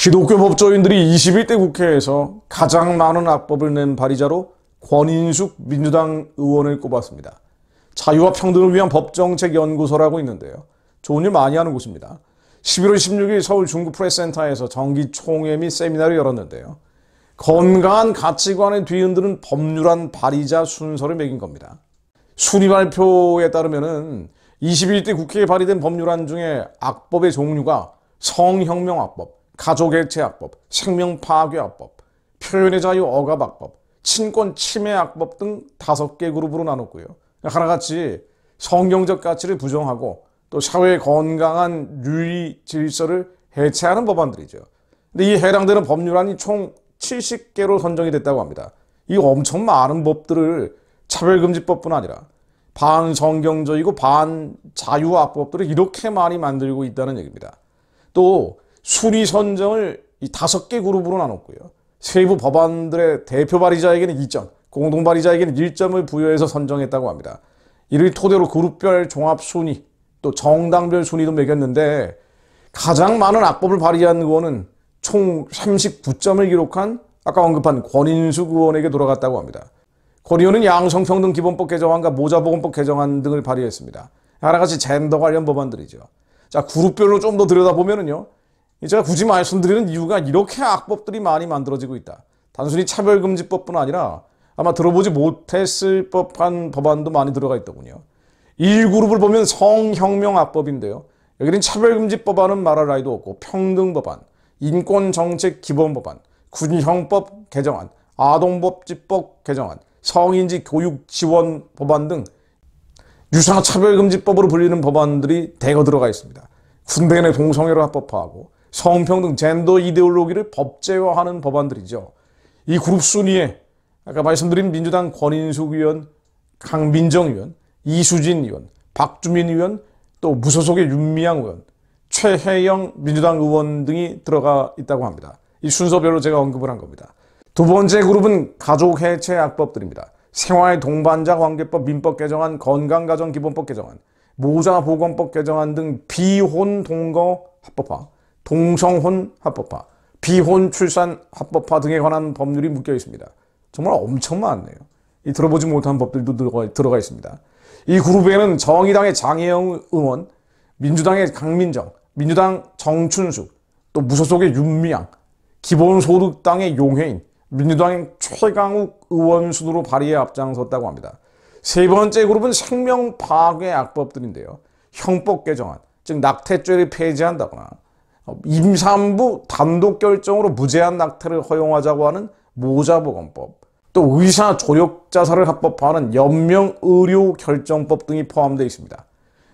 기독교 법조인들이 21대 국회에서 가장 많은 악법을 낸 발의자로 권인숙 민주당 의원을 꼽았습니다. 자유와 평등을 위한 법정책연구소라고 있는데요. 좋은 일 많이 하는 곳입니다. 11월 16일 서울 중구프레스센터에서 정기총회 및 세미나를 열었는데요. 건강한 가치관을 뒤흔드는 법률안 발의자 순서를 매긴 겁니다. 순위 발표에 따르면 21대 국회에 발의된 법률안 중에 악법의 종류가 성혁명악법, 가족해체악법, 생명파괴악법, 표현의 자유 억압악법, 친권 침해악법 등 5개 그룹으로 나눴고요. 하나같이 성경적 가치를 부정하고 또 사회의 건강한 윤리 질서를 해체하는 법안들이죠. 근데 이 해당되는 법률안이 총 70개로 선정이 됐다고 합니다. 이 엄청 많은 법들을 차별금지법뿐 아니라 반성경적이고 반자유악법들을 이렇게 많이 만들고 있다는 얘기입니다. 또 순위 선정을 이 5개 그룹으로 나눴고요. 세부 법안들의 대표 발의자에게는 2점, 공동 발의자에게는 1점을 부여해서 선정했다고 합니다. 이를 토대로 그룹별 종합 순위, 또 정당별 순위도 매겼는데 가장 많은 악법을 발의한 의원은 총 39점을 기록한 아까 언급한 권인숙 의원에게 돌아갔다고 합니다. 권 의원은 양성평등 기본법 개정안과 모자보건법 개정안 등을 발의했습니다. 하나같이 젠더 관련 법안들이죠. 자, 그룹별로 좀 더 들여다보면은요. 제가 굳이 말씀드리는 이유가 이렇게 악법들이 많이 만들어지고 있다. 단순히 차별금지법뿐 아니라 아마 들어보지 못했을 법한 법안도 많이 들어가 있더군요. 1그룹을 보면 성혁명악법인데요. 여기는 차별금지법안은 말할 나위도 없고 평등법안, 인권정책기본법안, 군형법 개정안, 아동복지법 개정안, 성인지 교육지원법안 등 유사차별금지법으로 불리는 법안들이 대거 들어가 있습니다. 군대 내 동성애를 합법화하고 성평등 젠더 이데올로기를 법제화하는 법안들이죠. 이 그룹 순위에 아까 말씀드린 민주당 권인숙 의원, 강민정 의원, 이수진 의원, 박주민 의원, 또 무소속의 윤미향 의원, 최혜영 민주당 의원 등이 들어가 있다고 합니다. 이 순서별로 제가 언급을 한 겁니다. 두 번째 그룹은 가족해체 악법들입니다. 생활 동반자 관계법 민법 개정안, 건강가정기본법 개정안, 모자보건법 개정안 등 비혼 동거 합법화, 동성혼 합법화, 비혼 출산 합법화 등에 관한 법률이 묶여 있습니다. 정말 엄청 많네요. 이 들어보지 못한 법들도 들어가 있습니다. 이 그룹에는 정의당의 장혜영 의원, 민주당의 강민정, 민주당 정춘숙, 또 무소속의 윤미향, 기본소득당의 용혜인, 민주당의 최강욱 의원 순으로 발의에 앞장섰다고 합니다. 세 번째 그룹은 생명파괴 악법들인데요. 형법 개정안, 즉 낙태죄를 폐지한다거나 임산부 단독 결정으로 무제한 낙태를 허용하자고 하는 모자보건법, 또 의사 조력 자살을 합법화하는 연명의료결정법 등이 포함되어 있습니다.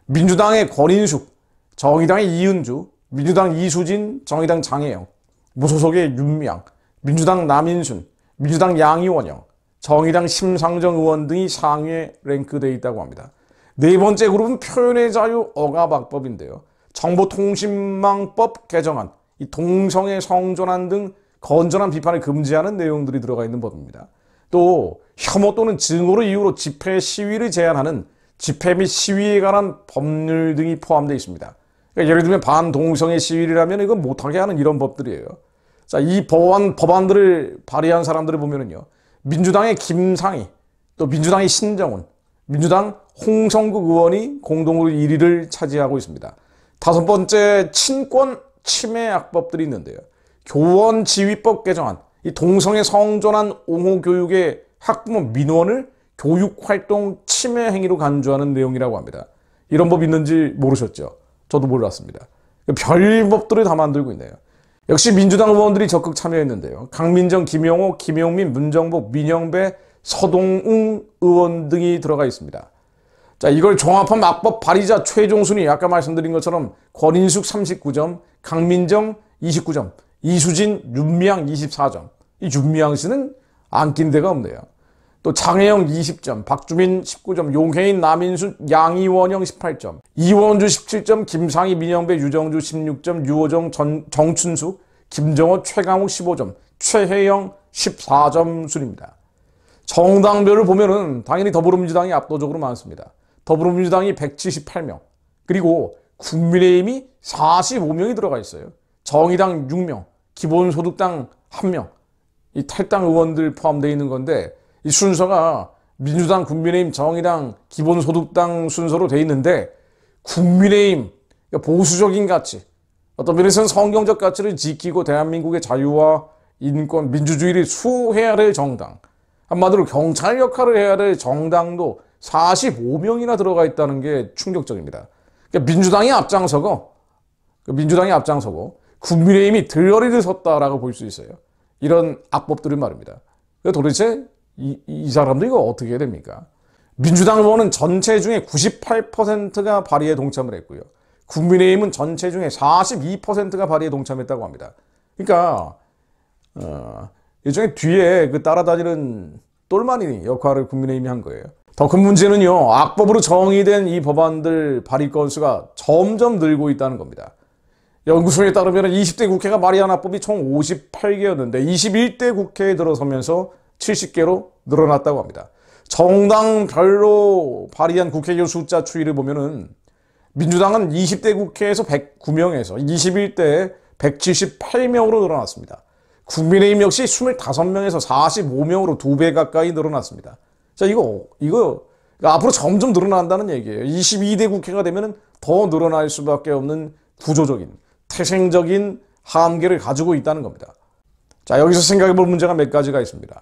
민주당의 권인숙, 정의당의 이은주, 민주당 이수진, 정의당 장혜영, 무소속의 윤미향, 민주당 남인순, 민주당 양이원영, 정의당 심상정 의원 등이 상위에 랭크되어 있다고 합니다. 네 번째 그룹은 표현의 자유 억압악법인데요. 정보통신망법 개정안, 이 동성애 성전환 등 건전한 비판을 금지하는 내용들이 들어가 있는 법입니다. 또 혐오 또는 증오를 이유로 집회 시위를 제한하는 집회 및 시위에 관한 법률 등이 포함되어 있습니다. 그러니까 예를 들면 반동성애 시위라면 이건 못하게 하는 이런 법들이에요. 자, 이 법안들을 발의한 사람들을 보면은요. 민주당의 김상희, 또 민주당의 신정훈, 민주당 홍성국 의원이 공동으로 1위를 차지하고 있습니다. 다섯 번째, 친권 침해 악법들이 있는데요. 교원지휘법 개정안, 이 동성애 성전환 옹호 교육의 학부모 민원을 교육활동 침해 행위로 간주하는 내용이라고 합니다. 이런 법 있는지 모르셨죠? 저도 몰랐습니다. 별 법들을 다 만들고 있네요. 역시 민주당 의원들이 적극 참여했는데요. 강민정, 김용호, 김용민, 문정복, 민영배, 서동웅 의원 등이 들어가 있습니다. 자, 이걸 종합한 악법 발의자 최종 순위, 아까 말씀드린 것처럼 권인숙 39점, 강민정 29점, 이수진, 윤미향 24점. 이 윤미향 씨는 안 낀 데가 없네요. 또 장혜영 20점, 박주민 19점, 용혜인, 남인순, 양이원영 18점, 이원주 17점, 김상희, 민영배, 유정주 16점, 유호정, 정춘숙, 김정호, 최강욱 15점, 최혜영 14점 순입니다. 정당별을 보면은 당연히 더불어민주당이 압도적으로 많습니다. 더불어민주당이 178명, 그리고 국민의힘이 45명이 들어가 있어요. 정의당 6명, 기본소득당 1명, 이 탈당 의원들 포함되어 있는 건데 이 순서가 민주당, 국민의힘, 정의당, 기본소득당 순서로 돼 있는데 국민의힘, 그러니까 보수적인 가치, 어떤 면에서는 성경적 가치를 지키고 대한민국의 자유와 인권, 민주주의를 수호해야 될 정당, 한마디로 경찰 역할을 해야 될 정당도 45명이나 들어가 있다는 게 충격적입니다. 그러니까 민주당이 앞장서고 국민의힘이 들러리를 섰다라고 볼 수 있어요. 이런 악법들을 말입니다. 도대체 이 사람들 이거 어떻게 해야 됩니까? 민주당 의원은 전체 중에 98%가 발의에 동참을 했고요. 국민의힘은 전체 중에 42%가 발의에 동참했다고 합니다. 그러니까 일종의 뒤에 그 따라다니는 똘마니 역할을 국민의힘이 한 거예요. 더 큰 문제는요, 악법으로 정의된 이 법안들 발의 건수가 점점 늘고 있다는 겁니다. 연구소에 따르면 20대 국회가 발의한 악법이 총 58개였는데 21대 국회에 들어서면서 70개로 늘어났다고 합니다. 정당별로 발의한 국회의원 숫자 추이를 보면은 민주당은 20대 국회에서 109명에서 21대에 178명으로 늘어났습니다. 국민의힘 역시 25명에서 45명으로 2배 가까이 늘어났습니다. 자, 이거 앞으로 점점 늘어난다는 얘기예요. 22대 국회가 되면은 더 늘어날 수밖에 없는 구조적인, 태생적인 한계를 가지고 있다는 겁니다. 자, 여기서 생각해 볼 문제가 몇 가지가 있습니다.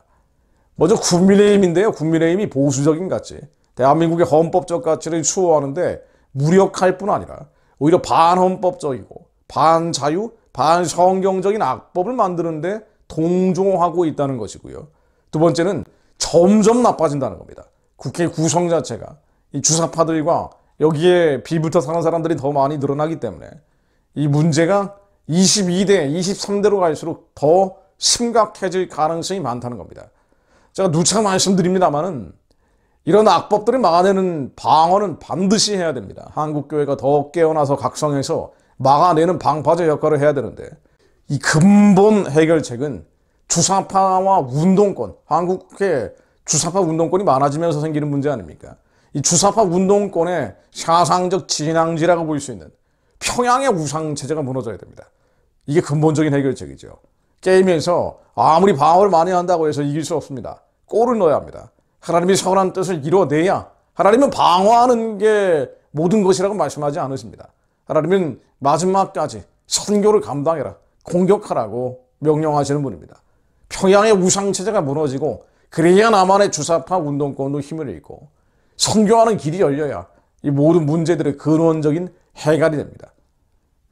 먼저 국민의힘인데요. 국민의힘이 보수적인 가치, 대한민국의 헌법적 가치를 추구하는데 무력할 뿐 아니라 오히려 반헌법적이고 반자유, 반성경적인 악법을 만드는데 동조하고 있다는 것이고요. 두 번째는 점점 나빠진다는 겁니다. 국회 구성 자체가 이 주사파들과 여기에 비붙어 사는 사람들이 더 많이 늘어나기 때문에 이 문제가 22대, 23대로 갈수록 더 심각해질 가능성이 많다는 겁니다. 제가 누차 말씀드립니다만은 이런 악법들을 막아내는 방어는 반드시 해야 됩니다. 한국교회가 더 깨어나서 각성해서 막아내는 방파제 역할을 해야 되는데 이 근본 해결책은 주사파와 운동권, 한국에 주사파 운동권이 많아지면서 생기는 문제 아닙니까? 이 주사파 운동권의 사상적 진앙지라고 볼 수 있는 평양의 우상체제가 무너져야 됩니다. 이게 근본적인 해결책이죠. 게임에서 아무리 방어를 많이 한다고 해서 이길 수 없습니다. 골을 넣어야 합니다. 하나님이 선한 뜻을 이뤄내야, 하나님은 방어하는 게 모든 것이라고 말씀하지 않으십니다. 하나님은 마지막까지 선교를 감당해라, 공격하라고 명령하시는 분입니다. 평양의 우상체제가 무너지고 그래야 나만의 주사파 운동권도 힘을 잃고 선교하는 길이 열려야 이 모든 문제들의 근원적인 해결이 됩니다.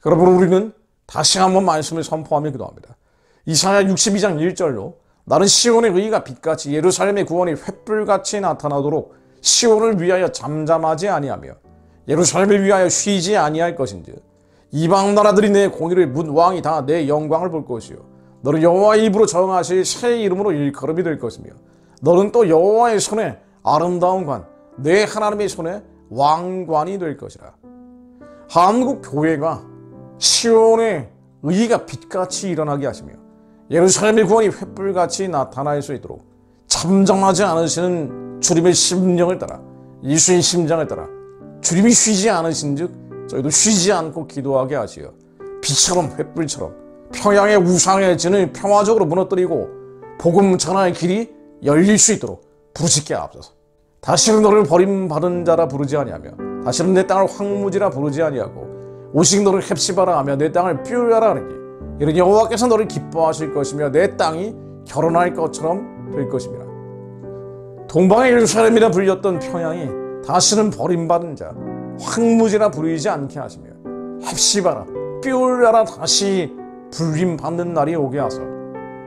그러므로 우리는 다시 한번 말씀을 선포하며 기도합니다. 이사야 62장 1절로 나는 시온의 의가 빛같이 예루살렘의 구원이 횃불같이 나타나도록 시온을 위하여 잠잠하지 아니하며 예루살렘을 위하여 쉬지 아니할 것인즉 이방 나라들이 내 공의를 문 왕이 다 내 영광을 볼 것이요 너는 여호와의 입으로 정하실 새 이름으로 일컬음이 될 것이며 너는 또 여호와의 손에 아름다운 관 내 하나님의 손에 왕관이 될 것이라. 한국 교회가 시온의 의가 빛같이 일어나게 하시며 예루살렘의 구원이 횃불같이 나타날 수 있도록 잠잠하지 않으시는 주님의 심령을 따라 예수의 심장을 따라 주님이 쉬지 않으신즉 저희도 쉬지 않고 기도하게 하시어 빛처럼 횃불처럼 평양의 우상의 진을 평화적으로 무너뜨리고 복음 전할 길이 열릴 수 있도록 부르짖게 하옵소서. 다시는 너를 버림받은 자라 부르지 아니하며 다시는 내 땅을 황무지라 부르지 아니하고 오직 너를 헵시바라 하며 내 땅을 뾰야라 하느니 이는 여호와께서 너를 기뻐하실 것이며 내 땅이 결혼할 것처럼 될 것입니다. 동방의 예루살렘이라 불렸던 평양이 다시는 버림받은 자 황무지라 부르지 않게 하시며 헵시바라 뾰야라 다시 불림받는 날이 오게 하소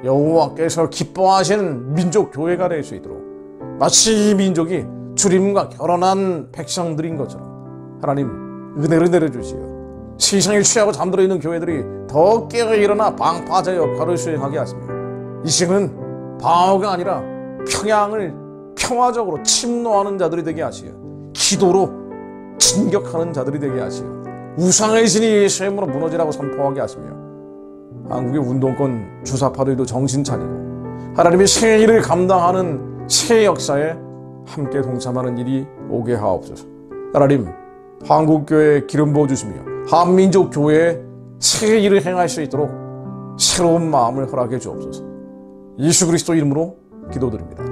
여호와께서 기뻐하시는 민족 교회가 될 수 있도록 마치 이 민족이 주님과 결혼한 백성들인 것처럼 하나님 은혜를 내려주시어 세상에 취하고 잠들어 있는 교회들이 더 깨어 일어나 방파제 역할을 수행하게 하시며 이 시간은 방어가 아니라 평양을 평화적으로 침노하는 자들이 되게 하시어 기도로 진격하는 자들이 되게 하시어 우상의 신이 예수의 이름으로 무너지라고 선포하게 하시며 한국의 운동권 주사파들도 정신 차리고 하나님의 새 일을 감당하는 새 역사에 함께 동참하는 일이 오게 하옵소서. 하나님, 한국교회에 기름 부어주시며 한민족 교회에 새 일을 행할 수 있도록 새로운 마음을 허락해 주옵소서. 예수 그리스도 이름으로 기도드립니다.